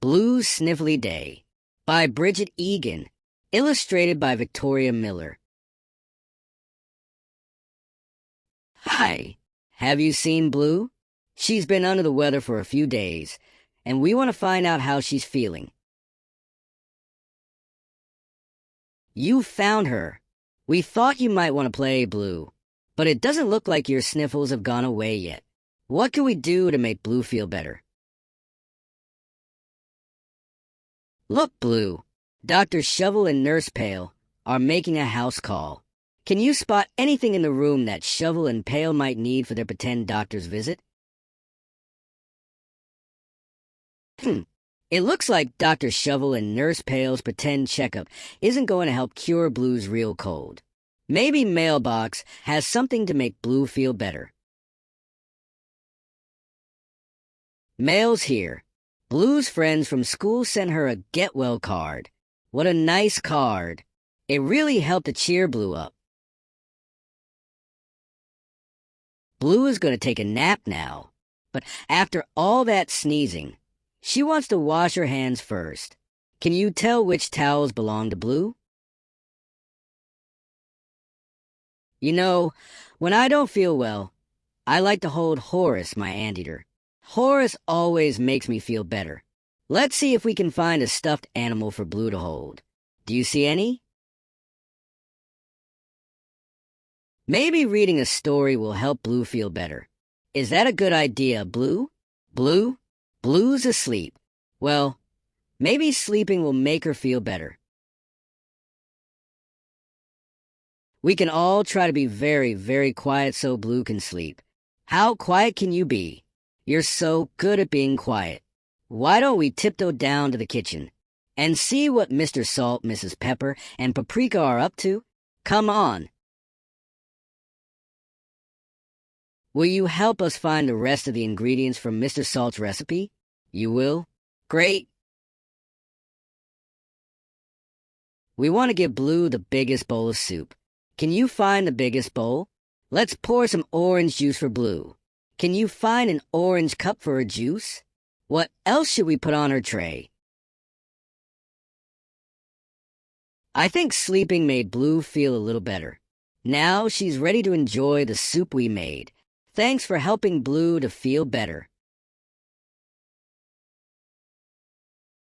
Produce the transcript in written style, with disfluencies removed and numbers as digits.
Blue's Sniffly Day by Bridget Egan, illustrated by Victoria Miller. Hi, have you seen Blue? She's been under the weather for a few days, and we want to find out how she's feeling. You found her. We thought you might want to play Blue, but it doesn't look like your sniffles have gone away yet. What can we do to make Blue feel better? Look, Blue, Dr. Shovel and Nurse Pail are making a house call. Can you spot anything in the room that Shovel and Pail might need for their pretend doctor's visit? It looks like Dr. Shovel and Nurse Pail's pretend checkup isn't going to help cure Blue's real cold. Maybe Mailbox has something to make Blue feel better. Mail's here. Blue's friends from school sent her a get well card. What a nice card. It really helped to cheer Blue up. Blue is going to take a nap now, but after all that sneezing, she wants to wash her hands first. Can you tell which towels belong to Blue? You know, when I don't feel well, I like to hold Horace, my anteater. Horace always makes me feel better. Let's see if we can find a stuffed animal for Blue to hold. Do you see any? Maybe reading a story will help Blue feel better. Is that a good idea, Blue? Blue? Blue's asleep. Well, maybe sleeping will make her feel better. We can all try to be very, very quiet so Blue can sleep. How quiet can you be? You're so good at being quiet. Why don't we tiptoe down to the kitchen and see what Mr. Salt, Mrs. Pepper, and Paprika are up to? Come on. Will you help us find the rest of the ingredients from Mr. Salt's recipe? You will? Great. We want to give Blue the biggest bowl of soup. Can you find the biggest bowl? Let's pour some orange juice for Blue. Can you find an orange cup for her juice? What else should we put on her tray? I think sleeping made Blue feel a little better. Now she's ready to enjoy the soup we made. Thanks for helping Blue to feel better.